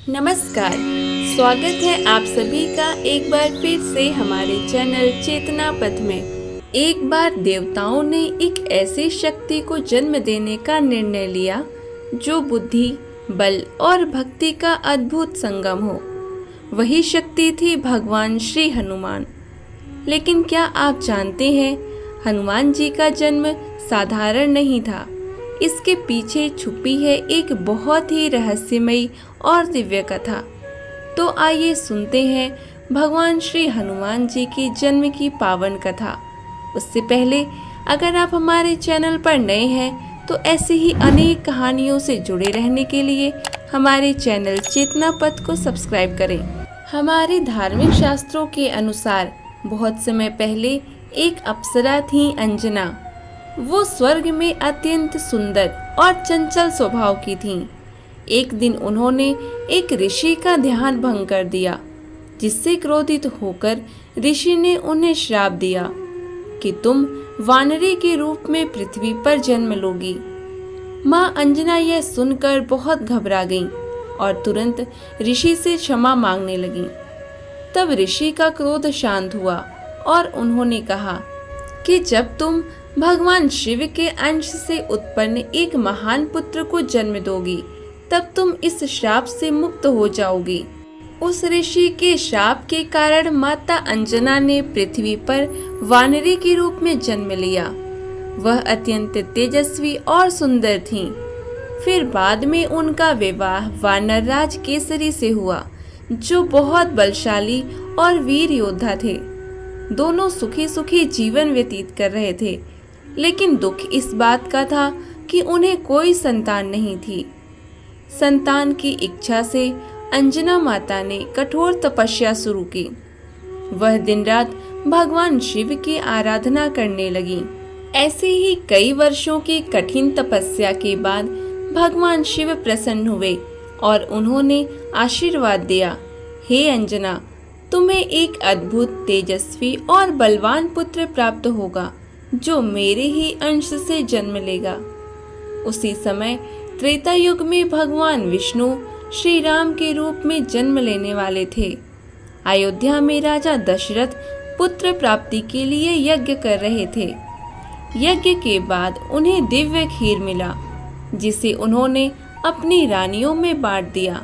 नमस्कार। स्वागत है आप सभी का एक बार फिर से हमारे चैनल चेतना पथ में। एक बार देवताओं ने एक ऐसी शक्ति को जन्म देने का निर्णय लिया जो बुद्धि, बल और भक्ति का अद्भुत संगम हो। वही शक्ति थी भगवान श्री हनुमान। लेकिन क्या आप जानते हैं, हनुमान जी का जन्म साधारण नहीं था। इसके पीछे छुपी है एक बहुत ही रहस्यमयी और दिव्य कथा। तो आइए सुनते हैं भगवान श्री हनुमान जी के जन्म की पावन कथा। उससे पहले अगर आप हमारे चैनल पर नए हैं तो ऐसी ही अनेक कहानियों से जुड़े रहने के लिए हमारे चैनल चेतना पथ को सब्सक्राइब करें। हमारे धार्मिक शास्त्रों के अनुसार बहुत समय पहले एक अप्सरा थी अंजना। वो स्वर्ग में अत्यंत सुंदर और चंचल स्वभाव की थीं। एक दिन उन्होंने एक ऋषि का ध्यान भंग कर दिया, जिससे क्रोधित होकर ऋषि ने उन्हें श्राप दिया कि तुम वानरी के रूप में पृथ्वी पर जन्म लोगी। माँ अंजना यह सुनकर बहुत घबरा गईं और तुरंत ऋषि से क्षमा मांगने लगीं। तब ऋषि का क्रोध शांत हुआ और उन्होंने कहा कि जब तुम भगवान शिव के अंश से उत्पन्न एक महान पुत्र को जन्म दोगी, तब तुम इस श्राप से मुक्त हो जाओगी। उस ऋषि के श्राप के कारण माता अंजना ने पृथ्वी पर वानरी के रूप में जन्म लिया। वह अत्यंत तेजस्वी और सुंदर थीं। फिर बाद में उनका विवाह वानर राज केसरी से हुआ, जो बहुत बलशाली और वीर योद्धा थे। दोनों सुखी सुखी जीवन व्यतीत कर रहे थे, लेकिन दुख इस बात का था कि उन्हें कोई संतान नहीं थी। संतान की इच्छा से अंजना माता ने कठोर तपस्या शुरू की। वह दिन रात भगवान शिव की आराधना करने लगी। ऐसे ही कई वर्षों की कठिन तपस्या के बाद भगवान शिव प्रसन्न हुए और उन्होंने आशीर्वाद दिया, हे अंजना, तुम्हें एक अद्भुत, तेजस्वी और बलवान पुत्र प्राप्त होगा, जो मेरे ही अंश से जन्म लेगा। उसी समय त्रेता युग में भगवान विष्णु श्री राम के रूप में जन्म लेने वाले थे। अयोध्या में राजा दशरथ पुत्र प्राप्ति के लिए यज्ञ कर रहे थे। यज्ञ के बाद उन्हें दिव्य खीर मिला, जिसे उन्होंने अपनी रानियों में बांट दिया।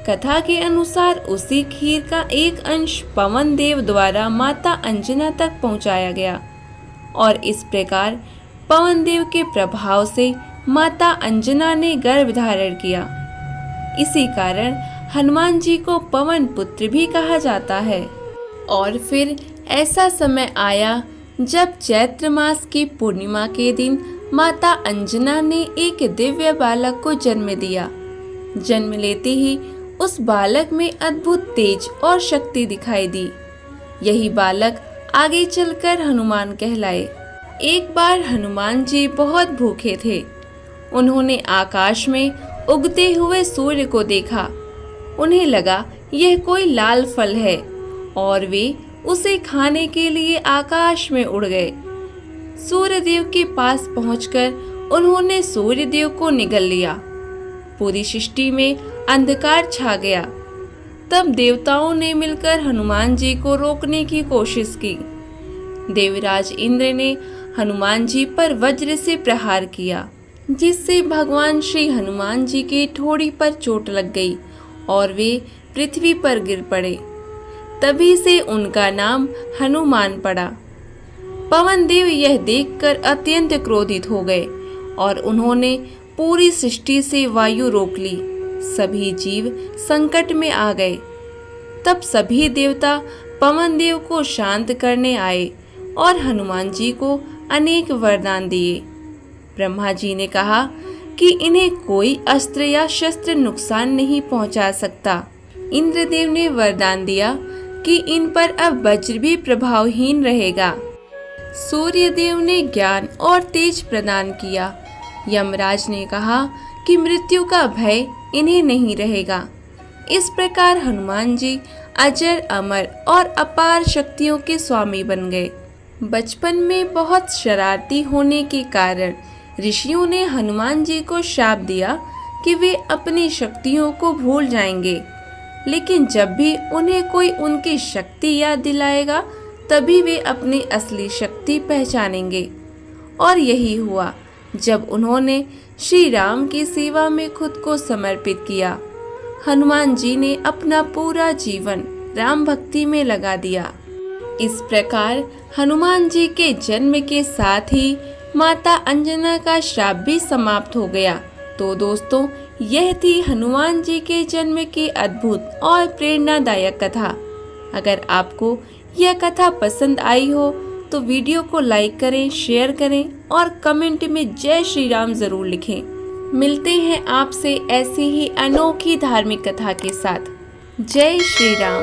कथा के अनुसार उसी खीर का एक अंश पवन देव द्वारा माता अंजना तक पहुंचाया गया और इस प्रकार पवन देव के प्रभाव से माता अंजना ने गर्भ धारण किया। इसी कारण हनुमान जी को पवन पुत्र भी कहा जाता है। और फिर ऐसा समय आया जब चैत्र मास की पूर्णिमा के दिन माता अंजना ने एक दिव्य बालक को जन्म दिया। जन्म लेते ही उस बालक में अद्भुत तेज और शक्ति दिखाई दी। यही बालक आगे चलकर हनुमान कहलाए। एक बार हनुमान जी बहुत भूखे थे। उन्होंने आकाश में उगते हुए सूर्य को देखा। उन्हें लगा यह कोई लाल फल है और वे उसे खाने के लिए आकाश में उड़ गए। सूर्य देव के पास पहुंचकर उन्होंने सूर्य देव को निगल लिया। पूरी सृष्टि में अंधकार छा गया। तब देवताओं ने मिलकर हनुमान जी को रोकने की कोशिश की। देवराज इंद्र ने हनुमान जी पर वज्र से प्रहार किया, जिससे भगवान श्री हनुमान जी की ठोड़ी पर चोट लग गई और वे पृथ्वी पर गिर पड़े। तभी से उनका नाम हनुमान पड़ा। पवन देव यह देखकर अत्यंत क्रोधित हो गए और उन्होंने पूरी सृष्टि से वायु रोक ली। सभी जीव संकट में आ गए। तब सभी देवता पवन देव को शांत करने आए और हनुमान जी को अनेक वरदान दिए। ब्रह्मा जी ने कहा कि इन्हें कोई अस्त्र या शस्त्र नुकसान नहीं पहुंचा सकता। इंद्रदेव ने वरदान दिया कि इन पर अब वज्र भी प्रभावहीन रहेगा। सूर्य देव ने ज्ञान और तेज प्रदान किया। यमराज ने कहा कि मृत्यु का भय इन्हें नहीं रहेगा। इस प्रकार हनुमान जी अजर, अमर और अपार शक्तियों के स्वामी बन गए। बचपन में बहुत शरारती होने के कारण ऋषियों ने हनुमान जी को शाप दिया कि वे अपनी शक्तियों को भूल जाएंगे, लेकिन जब भी उन्हें कोई उनकी शक्ति याद दिलाएगा तभी वे अपनी असली शक्ति पहचानेंगे। और यही हुआ जब उन्होंने श्री राम की सेवा में खुद को समर्पित किया। हनुमान जी ने अपना पूरा जीवन राम भक्ति में लगा दिया। इस प्रकार हनुमान जी के जन्म के साथ ही माता अंजना का श्राप भी समाप्त हो गया। तो दोस्तों, यह थी हनुमान जी के जन्म की अद्भुत और प्रेरणादायक कथा। अगर आपको यह कथा पसंद आई हो तो वीडियो को लाइक करें, शेयर करें और कमेंट में जय श्री राम जरूर लिखें। मिलते हैं आपसे ऐसी ही अनोखी धार्मिक कथा के साथ। जय श्री राम।